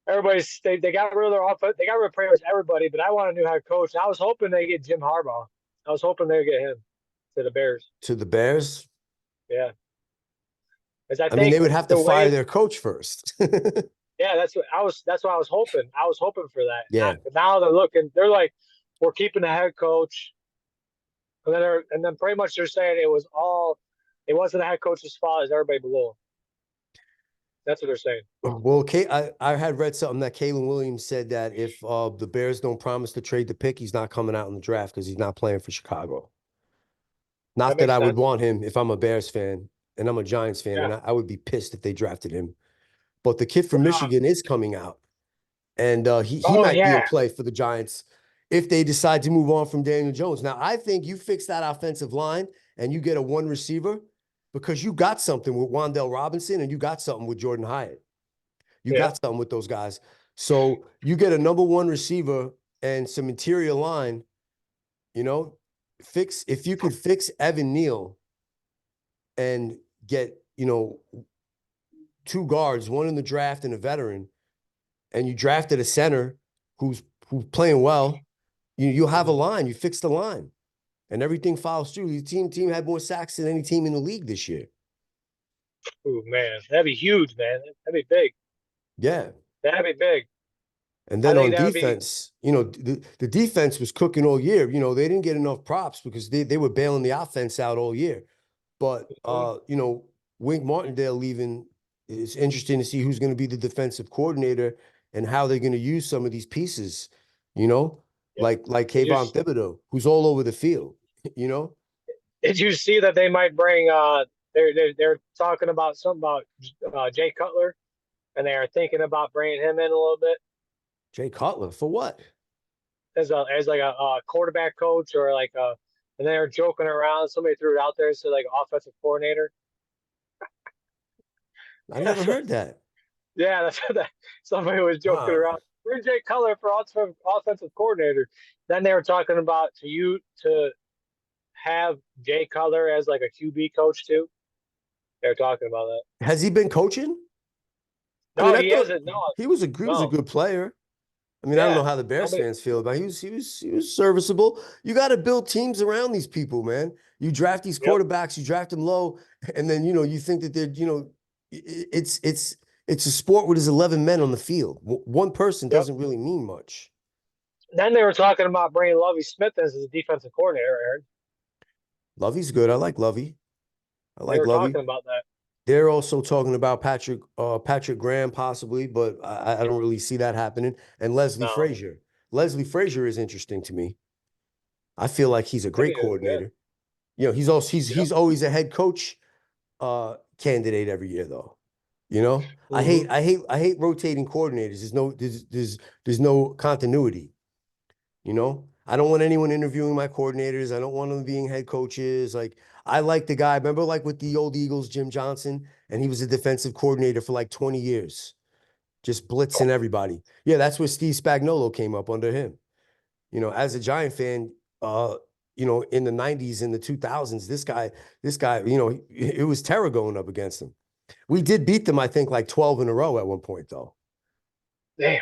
They got rid of their offense. They got rid of pretty much everybody, but I want a new head coach. And I was hoping they get Jim Harbaugh. I was hoping they get him to the Bears. To the Bears? Yeah, because I I mean, think they would have to the fire way, their coach first. yeah, that's what I was hoping. I was hoping for that. Yeah. But now they're looking. They're like, we're keeping the head coach, and then pretty much they're saying it wasn't the head coach's fault. It's everybody below. That's what they're saying. Well, I had read something that Kalen Williams said that if the Bears don't promise to trade the pick, he's not coming out in the draft because he's not playing for Chicago. That Not that makes I would sense. want him if I'm a Bears fan and I'm a Giants fan, Yeah. and I would be pissed if they drafted him. But the kid from Well, Michigan is coming out, and he oh might be in yeah, play for the Giants if they decide to move on from Daniel Jones. Now, I think you fix that offensive line and you get a one receiver because you got something with Wandell Robinson and you got something with Jordan Hyatt. You yeah. got something with those guys. So you get a number one receiver and some interior line, you know, fix if you could fix Evan Neal and get, two guards, one in the draft and a veteran, and you drafted a center who's playing well, you'll have a Mhm. line. You fix the line, and everything follows through. The team had more sacks than any team in the league this year. Ooh, man, that'd be huge, man. That'd be big. Yeah. That'd be big. And I then think on that would be. defense, the defense was cooking all year. They didn't get enough props because they were bailing the offense out all year. But Mhm. Wink Martindale leaving, it's interesting to see who's going to be the defensive coordinator and how they're going to use some of these pieces, you know, Yeah. like Did you Kayvon Thibodeau, who's all over the field, you know. did you see that they might bring? They're talking about something about Jay Cutler, and they are thinking about bringing him in a little bit Jay Cutler for what? as like a quarterback coach or like a. And they're joking around. Somebody threw it out there, so like offensive coordinator. I never heard that. Yeah, that's what somebody was joking Huh. around. Where's Jay Cutler for offensive coordinator? Then they were talking about to have Jay Cutler as like a QB coach too. They were talking about that. Has he been coaching? I mean, No, I he thought hasn't. No, he was a no. good player. I mean, I don't Yeah, know how the Bears nobody. fans feel about it. He was serviceable. You got to build teams around these people, man. You draft these Yep, quarterbacks, you draft them low, and then you think that they're it's a sport where there's 11 men on the field. One person yep. doesn't really mean much. Then they were talking about bringing Lovey Smith as a defensive coordinator. Aaron, Lovey's good. I like Lovey. I they like were Lovey. talking about that. They're also talking about Patrick Graham possibly, but I don't really see that happening. And Leslie No, Frazier. Leslie Frazier is interesting to me. I feel like he's a that'd great be good. coordinator. He's also Yep. he's always a head coach candidate every year though. I hate Hmm. I hate I hate rotating coordinators. There's no continuity. I don't want anyone interviewing my coordinators. I don't want them being head coaches. Like I like the guy. Remember, like with the old Eagles, Jim Johnson, and he was a defensive coordinator for like 20 years, just blitzing everybody. Yeah, that's where Steve Spagnuolo came up under him. As a Giant fan, uh, in the 90s and the 2000s, this guy, it was terror going up against him. We did beat them, I think, like 12 in a row at one point, though. Damn.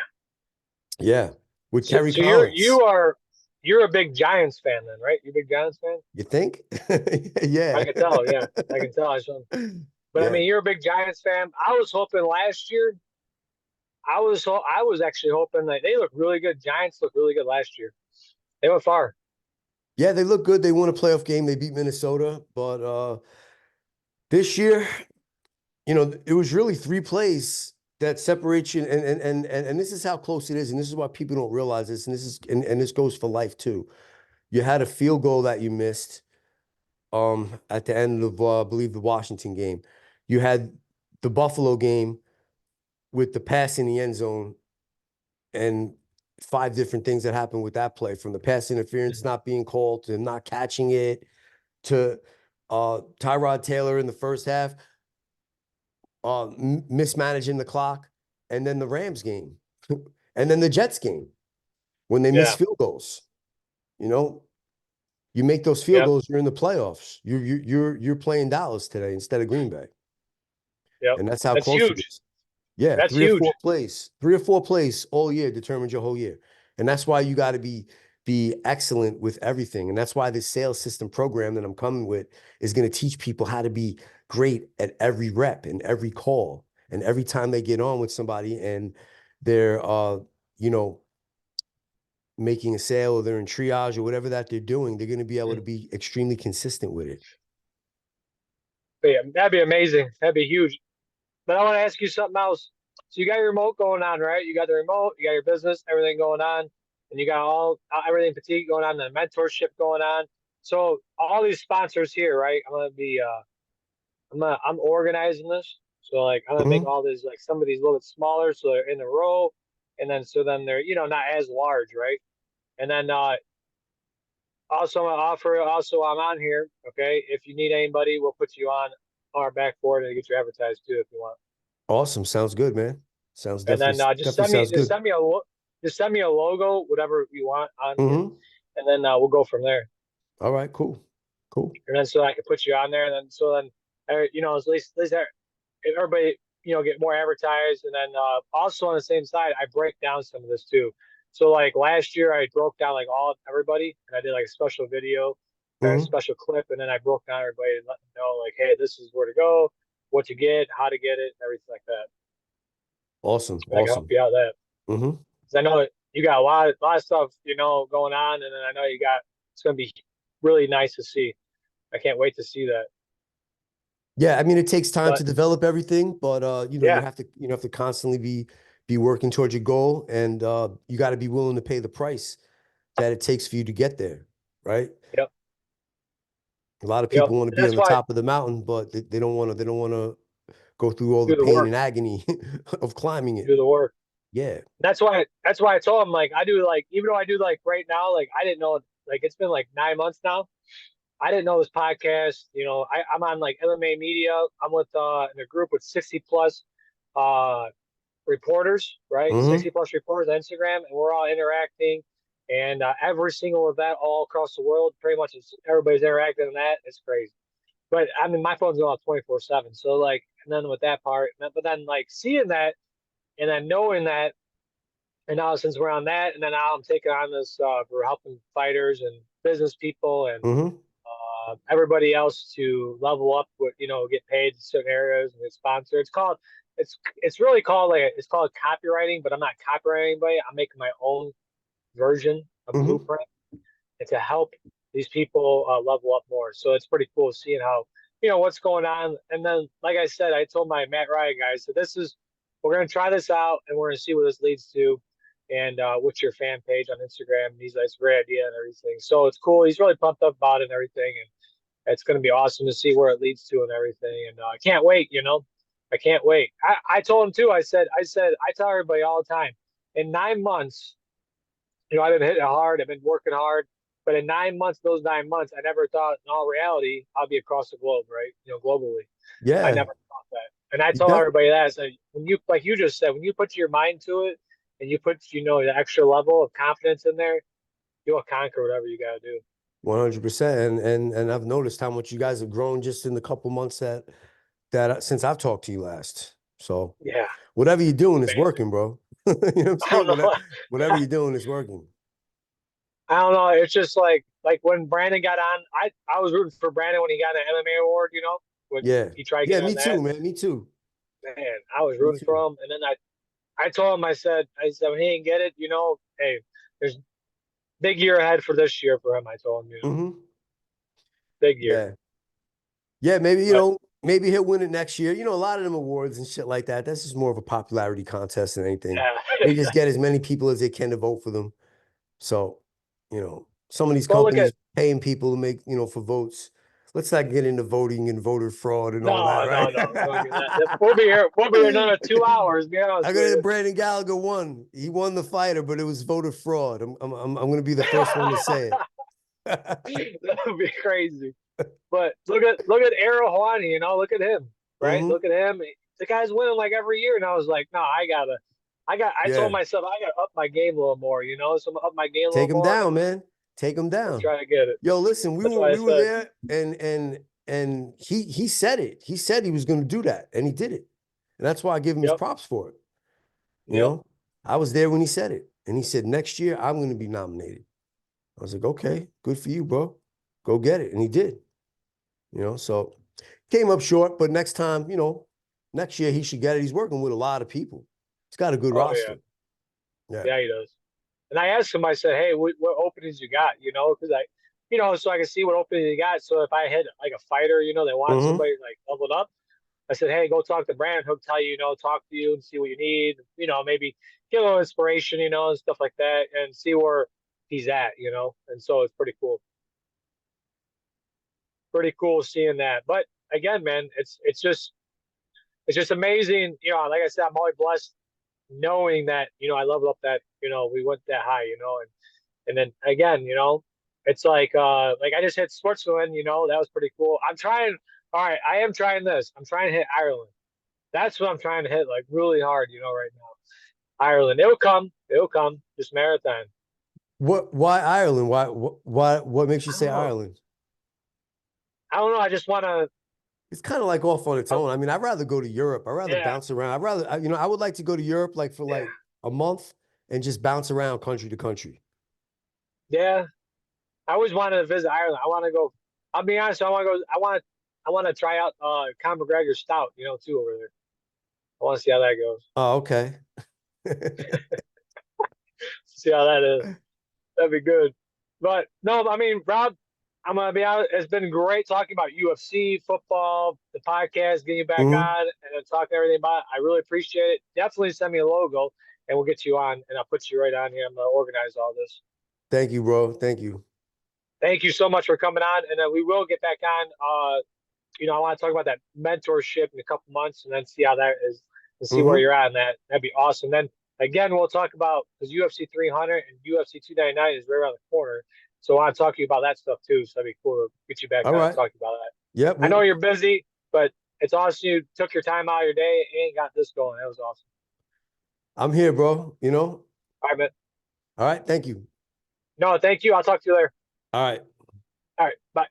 Yeah, with So, Kerry so you're Collins. you are you're a big Giants fan then, right? You're a big Giants fan. You think? I Yeah. can tell. Yeah, I can tell. But I Yeah. mean, you're a big Giants fan. I was hoping last year. I was actually hoping that they look really good. Giants looked really good last year. They went far. Yeah, they look good. They won a playoff game. They beat Minnesota, but this year, it was really three plays that separate you, and this is how close it is, and this is why people don't realize this, and this goes for life too. You had a field goal that you missed at the end of I believe the Washington game. You had the Buffalo game with the pass in the end zone and five different things that happened with that play, from the pass interference Mhm. not being called to not catching it to Tyrod Taylor in the first half mismanaging the clock, and then the Rams game, and then the Jets game when they miss Yeah. field goals. You know, you make those field Yep. goals, you're in the playoffs. You're playing Dallas today instead of Green Bay, Yep. and that's how That's close it huge. is. Yeah, That's huge. 3 or 4 plays all year determines your whole year. And that's why you got to be excellent with everything. And that's why this sales system program that I'm coming with is going to teach people how to be great at every rep and every call. And every time they get on with somebody and they're you know, making a sale or they're in triage or whatever that they're doing, they're going to be able to Mm. be extremely consistent with it. But yeah, that'd be amazing. That'd be huge. But I want to ask you something else. So you got your remote going on, right? You got the remote, you got your business, everything going on, and you got all everything fatigue going on, the mentorship going on. So all these sponsors here, right? I'm organizing this. So like I'm gonna make Hmm. all these like some of these a little bit smaller so they're in a row, and then so then they're not as large, right? And then also I'm gonna offer also I'm on here, okay? If you need anybody, we'll put you on our backboard and get you advertised too if you want. Awesome. Sounds good, man. Sounds And then definitely sounds good. just send me a logo, whatever you want on here, Hmm. and then we'll go from there. All right, cool. Cool. And then so I can put you on there, and then so then at least everybody get more advertised, and then also on the same side, I break down some of this too. So like last year, I broke down like all everybody, and I did like a special video or a Hmm. special clip, and then I broke down everybody and let them know like, hey, this is where to go, what to get, how to get it, everything like that. Awesome. And I can help Awesome. you out that. Hmm. 'Cause I know you got a lot of stuff, going on, and then I know it's going to be really nice to see. I can't wait to see that. Yeah, I mean, it takes time But to develop everything, but yeah, you have to constantly be working towards your goal, and you got to be willing to pay the price that it takes for you to get there, right? yep, A lot of yep. people want to And be on that's the why top of the mountain, but they don't want to go through all the do the pain work, and agony of climbing it. do the work. Yeah. That's why I told him like I do like even though I do like right now like I didn't know like it's been like 9 months now. I didn't know this podcast. I'm on like MMA Media. I'm with in a group with 60 plus uh reporters, right? Hmm. 60 plus reporters on Instagram, and we're all interacting. And every single event all across the world, pretty much everybody's interacting on that. It's crazy. But I mean, my phone's going off 24/7. So like, and then with that part, but then like seeing that and then knowing that, and now since we're on that, and then now I'm taking on this for helping fighters and business people and Hmm. everybody else to level up with get paid in certain areas and get sponsored. It's really called it's called copywriting, but I'm not copywriting anybody. I'm making my own version of Hmm. blueprint and to help these people level up more. So it's pretty cool seeing how what's going on. And then, like I said, I told my Matt Ryan guys, so we're gonna try this out and we're gonna see where this leads to. And what's your fan page on Instagram? And he's like, it's a great idea and everything. So it's cool. He's really pumped up about it and everything. And it's going to be awesome to see where it leads to and everything. And I can't wait. I can't wait. I told him too. I tell everybody all the time. In 9 months, I've been hitting hard. I've been working hard. But in 9 months, those 9 months, I never thought in all reality I'll be across the globe, right? Globally. I Yeah. never thought that. And I You tell def everybody that. I said, when you, like you just said, when you put your mind to it and you put, the extra level of confidence in there, you'll conquer whatever you got to do. 100%. And I've noticed how much you guys have grown just in the couple months that since I've talked to you last. So Yeah, whatever you're it's doing is amazing. working, bro. You know what I'm I don't saying? know. Whatever you're doing is working. I don't know. It's just like when Brandon got on, I was rooting for Brandon when he got an MMA award, when Yeah. he tried to Yeah, get on me that. too, man. Me too. Man, I was Me rooting too. for him. And then I I told him, I said when he didn't get it, hey, there's big year ahead for this year for him. I told him, Hmm. big year. Yeah. Yeah, maybe, But maybe he'll win it next year. A lot of them awards and shit like that, that's just more of a popularity contest than anything. yeah. They just get as many people as they can to vote for them. So, some of these Well, look at companies paying people to make, for votes. Let's not get into voting and voter fraud and all that, no, no, right? no. We don't do that. We'll be here. We'll be here another 2 hours. Be honest I got with it. Brandon Gallagher won. He won the fighter, but it was voter fraud. I'm going to be the first one to you. say it. That would be crazy. But look at Arrow Hawani, look at him, right? Hmm. Look at him. The guy's winning like every year, and I was like, no, I told Yeah. myself I gotta up my game a little more, so I'm gonna up my game a Take little him more down, man. Take him and down. try to get it. Yo, listen, we That's were what I we were said. there, and he said it. He said he was going to do that, and he did it. And that's why I give him his Yep, props for it. You yep, know, I was there when he said it, and he said next year I'm going to be nominated. I was like, okay, good for you, bro. Go get it, and he did. So came up short, but next time, next year he should get it. He's working with a lot of people. He's got a good oh yeah, roster. Yeah. yeah, he does. And I asked him, I said, hey, what openings you got? Because so I can see what openings you got. So if I hit like a fighter, they want Hmm. somebody like leveled up. I said, hey, go talk to Brandon. He'll tell you, talk to you and see what you need. Maybe get a little inspiration, and stuff like that, and see where he's at. And so it's pretty cool seeing that. But again, man, it's just amazing. Like I said, I'm always blessed knowing that I leveled up that we went that high. And then again, it's like I just hit Switzerland. That was pretty cool. I'm trying. All right, I am trying this. I'm trying to hit Ireland. That's what I'm trying to hit like really hard, right now. Ireland. It'll come. It'll come. Just marathon. Why Ireland? What makes you I say don't know. Ireland? I don't know. I just want to. It's kind of like off on its own. I mean, I'd rather go to Europe. I'd rather Yeah. bounce around. I would like to go to Europe like for Yeah. like a month and just bounce around country to country. Yeah. I always wanted to visit Ireland. I want to go. I'll be honest. I want to go. I want to try out Conor McGregor stout. Too over there. I want to see how that goes. Oh, okay. See how that is. That'd be good. But no, I mean, Rob, I'm gonna be out. It's been great talking about UFC, football, the podcast, getting you back Hmm. on, and then talking everything about it. I really appreciate it. Definitely send me a logo, and we'll get you on, and I'll put you right on here. I'm gonna organize all this. Thank you, bro. Thank you. Thank you so much for coming on, and then we will get back on. I want to talk about that mentorship in a couple months, and then see how that is, and see where Hmm. you're at on that. That'd be awesome. Then again, we'll talk about because UFC 300 and UFC 299 is right around the corner. So I want to talk to you about that stuff too. So that'd be cool to get you back All on and right. talk about that. Yep. I know you're busy, but it's awesome you took your time out of your day and got this going. That was awesome. I'm here, bro. All right, man. All right. Thank you. No, thank you. I'll talk to you later. All right. All right, bye.